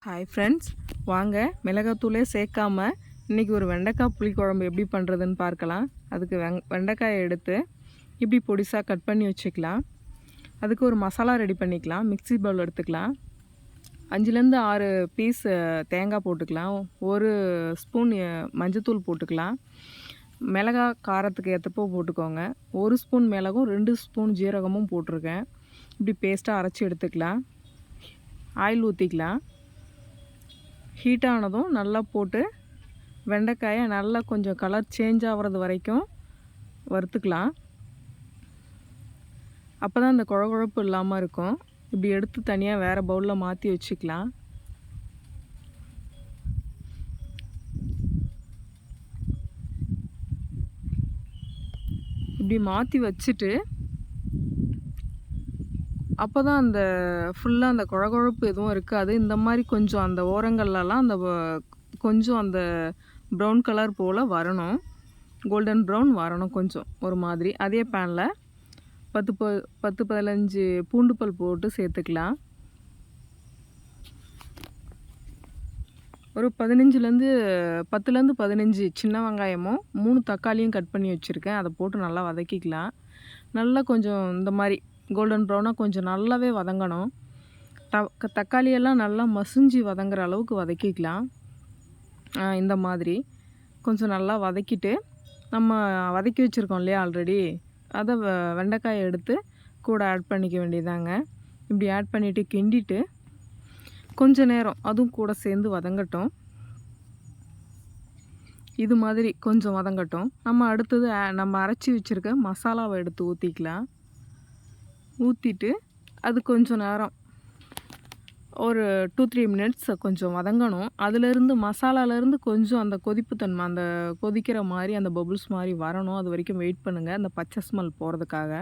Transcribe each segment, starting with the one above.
Hi friends, வாங்க மிளகாத்தூளே சேர்க்காம இன்றைக்கி ஒரு வெண்டைக்காய் புளிக்குழம்பு எப்படி பண்ணுறதுன்னு பார்க்கலாம். அதுக்கு வெண்டைக்காயை எடுத்து இப்படி பொடிசாக கட் பண்ணி வச்சுக்கலாம். அதுக்கு ஒரு மசாலா ரெடி பண்ணிக்கலாம். மிக்ஸி பவுல் எடுத்துக்கலாம். 5லேருந்து 6 பீஸ் தேங்காய் போட்டுக்கலாம். 1 ஸ்பூன் மஞ்சத்தூள் போட்டுக்கலாம். மிளகாய் காரத்துக்கு ஏற்றப்போ போட்டுக்கோங்க. 1 ஸ்பூன் மிளகும் 2 ஸ்பூன் ஜீரகமும் போட்டிருக்கேன். இப்படி பேஸ்ட்டாக அரைச்சி எடுத்துக்கலாம். ஆயில் ஊற்றிக்கலாம். ஹீட் ஆனதும் நல்லா போட்டு வெண்டைக்காயை நல்லா கொஞ்சம் கலர் சேஞ்ச் ஆகிறது வரைக்கும் வறுத்துக்கலாம். அப்போ தான் அந்த குழகுழப்பு இல்லாமல் இருக்கும். இப்படி எடுத்து தனியாக வேறு பவுலில் மாற்றி வச்சுக்கலாம். இப்படி மாற்றி வச்சுட்டு அப்போ தான் அந்த ஃபுல்லாக அந்த குழகுழப்பு எதுவும் இருக்காது. இந்த மாதிரி கொஞ்சம் அந்த ஓரங்கள்லலாம் அந்த கொஞ்சம் அந்த ப்ரௌன் கலர் போல் வரணும். கோல்டன் ப்ரௌன் வரணும் கொஞ்சம் ஒரு மாதிரி. அதே பேனில் 10-15 பூண்டு பல் போட்டு சேர்த்துக்கலாம். ஒரு 10லேருந்து 15 சின்ன வெங்காயமும் 3 தக்காளியும் கட் பண்ணி வச்சுருக்கேன். அதை போட்டு நல்லா வதக்கிக்கலாம். நல்லா கொஞ்சம் இந்த மாதிரி கோல்டன் ப்ரௌனாக கொஞ்சம் நல்லாவே வதங்கணும். தக்காளியெல்லாம் நல்லா மசிஞ்சு வதங்குற அளவுக்கு வதக்கிக்கலாம். இந்த மாதிரி கொஞ்சம் நல்லா வதக்கிட்டு நம்ம வதக்கி வச்சுருக்கோம் இல்லையா ஆல்ரெடி, அதை வெண்டைக்காயை எடுத்து கூட ஆட் பண்ணிக்க வேண்டியதாங்க. இப்படி ஆட் பண்ணிவிட்டு கிண்டிட்டு கொஞ்சம் நேரம் அதுவும் கூட சேர்ந்து வதங்கட்டும். இது மாதிரி கொஞ்சம் வதங்கட்டும். நம்ம அடுத்தது நம்ம அரைச்சி வச்சுருக்க மசாலாவை எடுத்து ஊற்றிக்கலாம். ஊற்றிட்டு அது கொஞ்சம் நேரம் ஒரு 2-3 மினிட்ஸ் கொஞ்சம் வதங்கணும். அதிலேருந்து மசாலாலேருந்து கொஞ்சம் அந்த கொதிப்புத்தன்மை, அந்த கொதிக்கிற மாதிரி அந்த பபுள்ஸ் மாதிரி வரணும். அது வரைக்கும் வெயிட் பண்ணுங்கள், அந்த பச்சை ஸ்மெல் போகிறதுக்காக.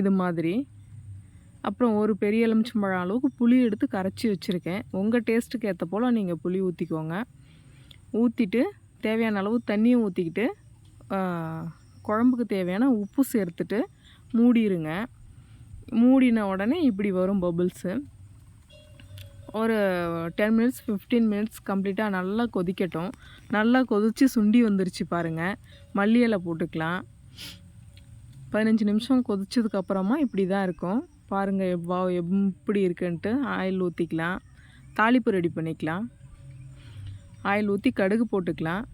இது மாதிரி அப்புறம் ஒரு பெரிய எலுமிச்சம்பழம் அளவுக்கு புளி எடுத்து கரைச்சி வச்சுருக்கேன். உங்கள் டேஸ்ட்டுக்கு ஏற்ற போல் நீங்கள் புளி ஊற்றிக்கோங்க. ஊற்றிட்டு தேவையான அளவு தண்ணியும் ஊற்றிக்கிட்டு குழம்புக்கு தேவையான உப்பு சேர்த்துட்டு மூடிடுங்க. மூடின உடனே இப்படி வரும் பபுள்ஸு. ஒரு 10 மினிட்ஸ் 15 மினிட்ஸ் கம்ப்ளீட்டாக நல்லா கொதிக்கட்டும். நல்லா கொதித்து சுண்டி வந்துருச்சு பாருங்கள். மல்லி இலை போட்டுக்கலாம். 15 நிமிஷம் கொதிச்சதுக்கப்புறமா இப்படி தான் இருக்கும் பாருங்கள். எப்படி இருக்குன்ட்டு ஆயில் ஊற்றிக்கலாம். தாளிப்பு ரெடி பண்ணிக்கலாம். ஆயில் ஊற்றி கடுகு போட்டுக்கலாம்.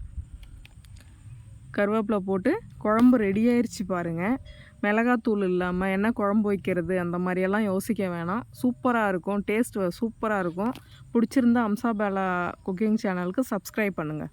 கருவேப்பிலை போட்டு குழம்பு ரெடி ஆயிடுச்சு பாருங்கள். மிளகாத்தூள் இல்லாமல் என்ன குழம்பு வைக்கிறது அந்த மாதிரியெல்லாம் யோசிக்க வேணாம். சூப்பராக இருக்கும். டேஸ்ட் சூப்பராக இருக்கும். பிடிச்சிருந்தா அம்சாபாலா குக்கிங் சேனலுக்கு சப்ஸ்கிரைப் பண்ணுங்கள்.